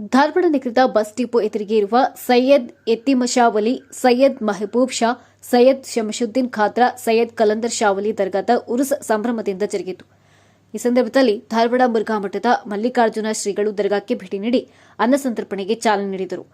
ಧಾರವಾಡ ನಗರದ bus depot ಎದುರಿಗೆ ಇರುವ ಸೈಯದ್ ಎತ್ತಿಮಶಾವಲಿ, ಸೈಯದ್ ಮೆಹಬೂಬ್ ಶಾ, ಸೈಯದ್ ಶಮಶುದ್ದೀನ್ ಖಾತ್ರಾ, ಸೈಯದ್ ಕಲಂದರ್ ಶಾವಲಿ ದರ್ಗಾದ ಉರುಸ್ ಸಂಭ್ರಮದಿಂದ ಜರುಗಿತು. ಈ ಸಂದರ್ಭದಲ್ಲಿ ಧಾರವಾಡ ಮುರುಘಾ ಮಠದ ಮಲ್ಲಿಕಾರ್ಜುನ ಶ್ರೀಗಳು ದರ್ಗಾಕ್ಕೆ ಭೇಟಿ ನೀಡಿ ಅನ್ನಸಂತರ್ಪಣೆಗೆ ಚಾಲನೆ ನೀಡಿದರು.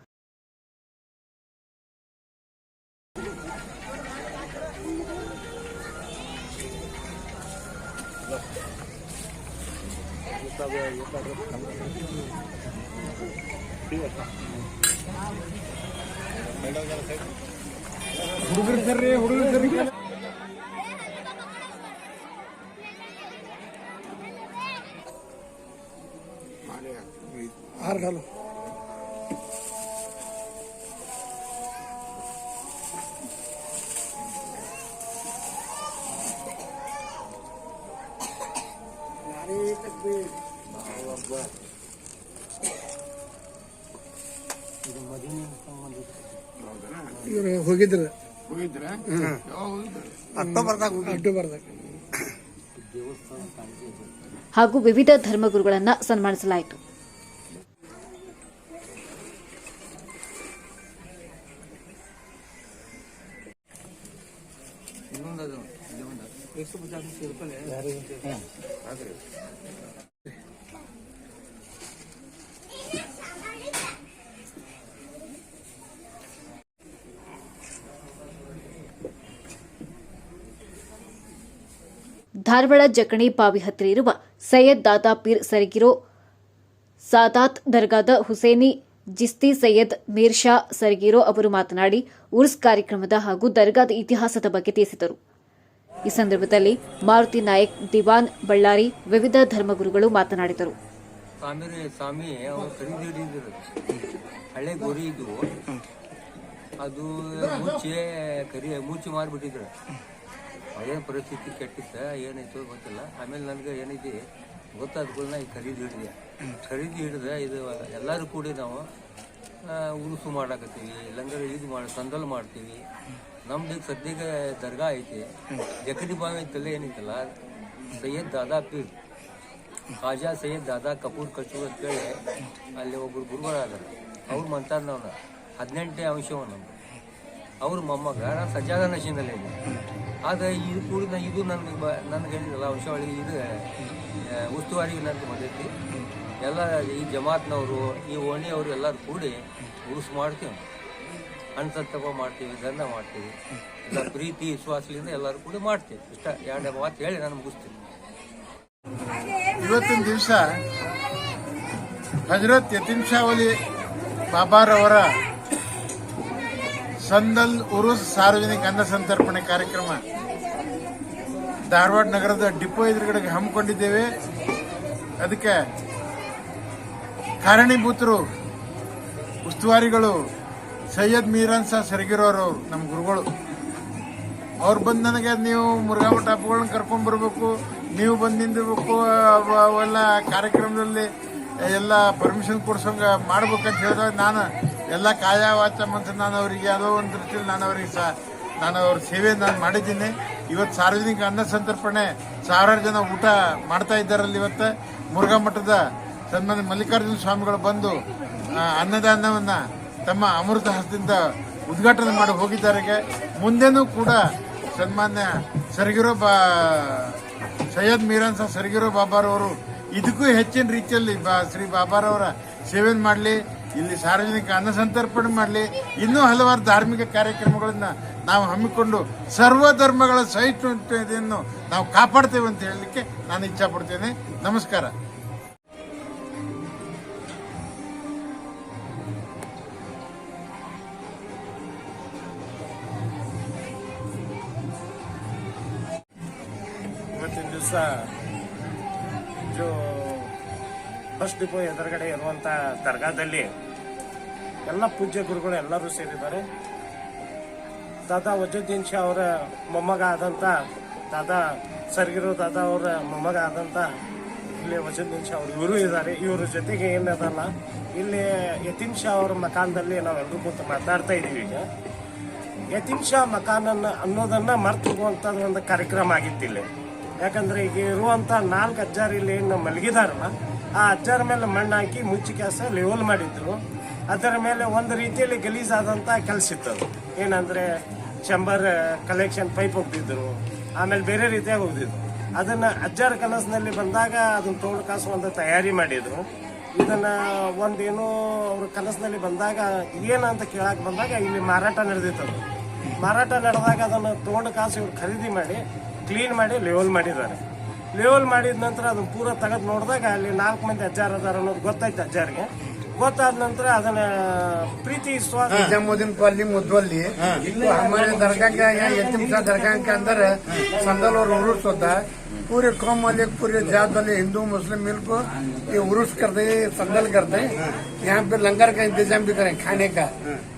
ಇವರು ಹೋಗಿದ್ರ ಹಾಗೂ ವಿವಿಧ ಧರ್ಮಗುರುಗಳನ್ನು ಸನ್ಮಾನಿಸಲಾಯಿತು. ಧಾರವಾಡ ಜಕಣಿ ಬಾವಿ ಹತ್ತಿರ ಇರುವ ಸೈಯದ್ ದಾದಾ ಪೀರ್ ಸರಗಿರೋ ಸಾದಾತ್ ದರ್ಗಾದ ಹುಸೇನಿ ಜಿಸ್ತಿ ಸೈಯದ್ ಮೀರ್ ಶಾ ಸರಗಿರೋ ಅವರು ಮಾತನಾಡಿ ಉರ್ಸ್ ಕಾರ್ಯಕ್ರಮದ ಹಾಗೂ ದರ್ಗಾದ ಇತಿಹಾಸದ ಬಗ್ಗೆ ತಿಳಿಸಿದರು. ಈ ಸಂದರ್ಭದಲ್ಲಿ ಮಾರುತಿ ನಾಯಕ್, ದಿವಾನ್ ಬಳ್ಳಾರಿ, ವಿವಿಧ ಧರ್ಮಗುರುಗಳು ಮಾತನಾಡಿದರು. ಹಳೆ ಗೋರಿ ಇದ್ವು, ಅದು ಮುಚ್ಚಿ ಮಾರ್ಬಿಟ್ಟಿದ್ರು. ಅದೇನು ಪರಿಸ್ಥಿತಿ ಕೆಟ್ಟಿತ್ತ ಏನಾಯ್ತು ಗೊತ್ತಿಲ್ಲ. ಆಮೇಲೆ ನನಗೆ ಏನೈತಿ ಗೊತ್ತಾದ ಕೂಡಲೇ ಈ ಖರೀದಿ ಹಿಡಿದ ಇದು ಎಲ್ಲರೂ ಕೂಡಿ ನಾವು ಉರುಸು ಮಾಡಾಕತ್ತೀವಿ, ಇಲ್ಲಂದ್ರೆ ಇದು ಸಂದಲ್ ಮಾಡ್ತೀವಿ. ನಮ್ದು ಸದ್ಯಕ್ಕೆ ದರ್ಗಾ ಐತಿ, ಜಕಡಿ ಬಾವಿ ಐತಲ್ಲ ಏನೈತಲ್ಲ, ಸೈಯದ್ ದಾದಾ ಪೀರ್ ಖಾಜಾ ಸೈಯದ್ ದಾದಾ ಕಪೂರ್ ಕಚೂರ್ ಅಂತೇಳಿ ಅಲ್ಲಿ ಒಬ್ಬರು ಗುರುಗಳಾದಾರೆ. ಅವ್ರು ಮಂತಾರ ನಾವು 18ನೇ ಅಂಶವ ನಮ್ದು. ಅವ್ರ ಮೊಮ್ಮಗ ನಾನು ಸಜ್ಜಾದ ನಶೀನಲ್ಲಿ ಇದೆ. ಆದರೆ ಇದು ಕೂಡ ಇದು ನನಗೆ ಹೇಳಿದಲ್ಲ ವಂಶಾವಳಿ, ಇದು ಉಸ್ತುವಾರಿಗೆ ನನಗೆ ಬಂದೈತಿ. ಎಲ್ಲ ಈ ಜಮಾತ್ನವರು, ಈ ಓಣಿಯವರು ಎಲ್ಲರೂ ಕೂಡಿ ಉರುಸು ಮಾಡ್ತೀವಿ, ಅನ್ಸತ್ತಪ್ಪ ಮಾಡ್ತೀವಿ, ದಂಡ ಮಾಡ್ತೀವಿ, ಎಲ್ಲ ಪ್ರೀತಿ ವಿಶ್ವಾಸದಿಂದ ಎಲ್ಲರೂ ಕೂಡ ಮಾಡ್ತೀವಿ. ಇಷ್ಟ ಎರಡು ಮಾತು ಹೇಳಿ ನಾನು ಮುಗಿಸ್ತೀನಿ. ಇವತ್ತಿನ ದಿವಸ ಹಜರತ್ ಯತೀಮ್ಶಾವಲಿ ಬಾಬಾರವರ ಸಂದಲ್ ಉರುಸ್ ಸಾರ್ವಜನಿಕ ಅನ್ನ ಸಂತರ್ಪಣೆ ಕಾರ್ಯಕ್ರಮ ಧಾರವಾಡ ನಗರದ ಡಿಪೋ ಎದುರುಗಡೆಗೆ ಹಮ್ಮಿಕೊಂಡಿದ್ದೇವೆ. ಅದಕ್ಕೆ ಕಾರಣೀಭೂತರು ಉಸ್ತುವಾರಿಗಳು ಸೈಯದ್ ಮೀರಾನ್ ಶಾ ಸರಗಿರೋರು, ನಮ್ಮ ಗುರುಗಳು. ಅವ್ರು ಬಂದು ನನಗೆ ನೀವು ಮುರುಘಾ ಮಠ ಹಬ್ಬಗಳನ್ನ ಕರ್ಕೊಂಡ್ ಬರ್ಬೇಕು, ನೀವು ಬಂದು ನಿಂದಿರ್ಬೇಕು, ಅವೆಲ್ಲ ಕಾರ್ಯಕ್ರಮದಲ್ಲಿ ಎಲ್ಲ ಪರ್ಮಿಷನ್ ಕೊಡ್ಸೋಂಗ ಮಾಡ್ಬೇಕಂತ ಹೇಳಿದಾಗ ನಾನು ಎಲ್ಲ ಕಾಯ ವಾಚ ಮನಸ್ಸು ನಾನು ಅವರಿಗೆ ಯಾವುದೋ ಒಂದು ದೃಷ್ಟಿಯಲ್ಲಿ ನಾನು ಅವ್ರ ಸೇವೆ ನಾನು ಮಾಡಿದ್ದೀನಿ. ಇವತ್ತು ಸಾರ್ವಜನಿಕ ಅನ್ನ ಸಂತರ್ಪಣೆ ಸಾವಿರಾರು ಜನ ಊಟ ಮಾಡ್ತಾ ಇದ್ದಾರಲ್ಲಿ. ಇವತ್ತು ಮುರುಘಾ ಮಠದ ಸನ್ಮಾನ್ಯ ಮಲ್ಲಿಕಾರ್ಜುನ ಸ್ವಾಮಿಗಳು ಬಂದು ಅನ್ನದಾನವನ್ನ ತಮ್ಮ ಅಮೃತ ಹಸ್ತದಿಂದ ಉದ್ಘಾಟನೆ ಮಾಡಿ ಹೋಗಿದ್ದಾರೆ. ಮುಂದೆನೂ ಕೂಡ ಸನ್ಮಾನ್ಯ ಸರಗಿರೋ ಸೈಯದ್ ಮೀರಾನ್ ಶಾ ಸರಗಿರೋ ಬಾಬಾರವರು ಇದಕ್ಕೂ ಹೆಚ್ಚಿನ ರೀತಿಯಲ್ಲಿ ಶ್ರೀ ಬಾಬಾರವರ ಸೇವೆ ಮಾಡಲಿ, ಇಲ್ಲಿ ಸಾರ್ವಜನಿಕ ಅನ್ನ ಸಂತರ್ಪಣೆ ಮಾಡಲಿ, ಇನ್ನೂ ಹಲವಾರು ಧಾರ್ಮಿಕ ಕಾರ್ಯಕ್ರಮಗಳನ್ನ ನಾವು ಹಮ್ಮಿಕೊಂಡು ಸರ್ವ ಧರ್ಮಗಳ ಸಹಿಷ್ಣುತೆಯನ್ನು ನಾವು ಕಾಪಾಡ್ತೇವೆ ಅಂತ ಹೇಳಲಿಕ್ಕೆ ನಾನು ಇಚ್ಛಾಪಡ್ತೇನೆ. ನಮಸ್ಕಾರ. ಇವತ್ತಿನ ದಿವಸ ಬಸ್ ಡಿಪೋ ಎದುರುಗಡೆ ಇರುವಂತ ದರ್ಗಾದಲ್ಲಿ ಎಲ್ಲ ಪೂಜ್ಯ ಗುರುಗಳು ಎಲ್ಲರೂ ಸೇರಿದ್ದಾರೆ. ದಾದಾ ವಜುದ್ದೀನ್ ಶಾ ಅವರ ಮೊಮ್ಮಗ ಆದಂತ ದಾದಾ ಸರಗಿರೋ ದಾದಾ ಅವರ ಮೊಮ್ಮಗ ಆದಂತ ಇಲ್ಲಿ ವಜುದ್ದೀನ್ ಶಾ ಅವರು ಇವರು ಇದ್ದಾರೆ. ಇವರ ಜೊತೆಗೆ ಏನದಲ್ಲ, ಇಲ್ಲಿ ಯತೀಮ್ ಶಾ ಅವರ ಮಕಾನದಲ್ಲಿ ನಾವೆಲ್ಲರೂ ಕೂತು ಮಾತಾಡ್ತಾ ಇದೀವಿ. ಈಗ ಯತೀಮ್ ಶಾ ಮಕಾನ್ ಅನ್ನೋದನ್ನ ಮರ್ತು ಹೋಗುವಂತದ್ದು ಒಂದು ಕಾರ್ಯಕ್ರಮ ಆಗಿತ್ತಿಲ್ಲ. ಯಾಕಂದ್ರೆ ಈಗ ಇರುವಂತ 4 ಅಜ್ಜಾರ್ ಇಲ್ಲಿ ಮಲಗಿದಾರಲ್ಲ, ಆ ಅಜ್ಜರ ಮೇಲೆ ಮಣ್ಣು ಹಾಕಿ ಮುಚ್ಚಿ ಕೆಲಸ ಲೆವೆಲ್ ಮಾಡಿದ್ರು. ಅದರ ಮೇಲೆ ಒಂದು ರೀತಿಯಲ್ಲಿ ಗಲೀಜಾದಂಥ ಕೆಲಸ ಇತ್ತು. ಅದು ಏನಂದ್ರೆ ಚಂಬರ್ ಕಲೆಕ್ಷನ್ ಪೈಪ್ ಹೋಗ್ತಿದ್ರು, ಆಮೇಲೆ ಬೇರೆ ರೀತಿಯಾಗಿ ಹೋಗ್ತಿದ್ರು. ಅದನ್ನ ಅಜ್ಜರ ಕನಸಿನಲ್ಲಿ ಬಂದಾಗ ಅದನ್ನ ತೋಡು ಕಾಸು ಒಂದು ತಯಾರಿ ಮಾಡಿದ್ರು. ಇದನ್ನ ಒಂದೇನು ಅವ್ರ ಕನಸಿನಲ್ಲಿ ಬಂದಾಗ ಏನಂತ ಕೇಳಕ್ ಬಂದಾಗ ಇಲ್ಲಿ ಮಾರಾಟ ನಡೆದಿತ್ತು. ಮಾರಾಟ ನಡೆದಾಗ ಅದನ್ನು ತೋಡು ಕಾಸು ಇವ್ರು ಖರೀದಿ ಮಾಡಿ ಕ್ಲೀನ್ ಮಾಡಿ ಲೆವೆಲ್ ಮಾಡಿದ್ದಾರೆ. ಲೆವೆಲ್ ಮಾಡಿದ ನಂತರ ಅದನ್ನ ಪೂರ ತೆಗೆದು ನೋಡಿದಾಗ ಅಲ್ಲಿ 4 ಮಂದಿ ಅಜ್ಜಾರ್ ಅದಾರ ಅನ್ನೋದು ಗೊತ್ತಾಯ್ತು. ಅಜ್ಜಾರಿಗೆ ಗೊತ್ತಾದ ನಂತರ ಅದನ್ನ प्रीति विश्वास निजामुद्दीन कॉलोनी मुद्वली तो हमारे दरगाह का यहाँ यतीम शाह दरगाह के अंदर संदल और उर्स होता है। पूरे कौम वाले पूरे जात वाले हिंदू मुस्लिम मिल को ये उर्स करते हैं, संदल करते हैं। यहाँ पे लंगर का इंतजाम भी करें, खाने का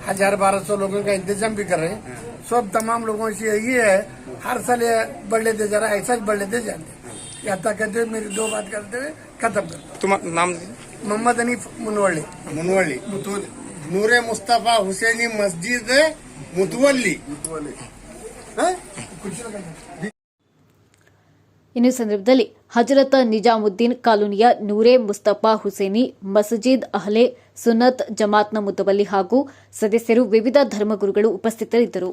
1000-1200 लोगों का इंतजाम भी कर रहे हैं। सब तमाम लोगों से यही है, हर साल ये बढ़ लेते जा रहा है, ऐसा ही बढ़ लेते जाते। या कहते मेरी 2 बात करते हुए खत्म करते। तुम्हारा नाम? मोहम्मद हनीफ मुनवली। नूरे मुस्तफा हुसैनी मस्जिद मुतवली। ಇನ್ನು ಸಂದರ್ಭದಲ್ಲಿ ಹಜರತ್ ನಿಜಾಮುದ್ದೀನ್ ಕಾಲೋನಿಯ ನೂರೆ ಮುಸ್ತಫಾ ಹುಸೇನಿ ಮಸ್ಜಿದ್ ಅಹ್ಲೆ ಸುನ್ನತ್ ಜಮಾತ್ನ ಮುತವಲ್ಲಿ ಹಾಗೂ ಸದಸ್ಯರು, ವಿವಿಧ ಧರ್ಮಗುರುಗಳು ಉಪಸ್ಥಿತರಿದ್ದರು.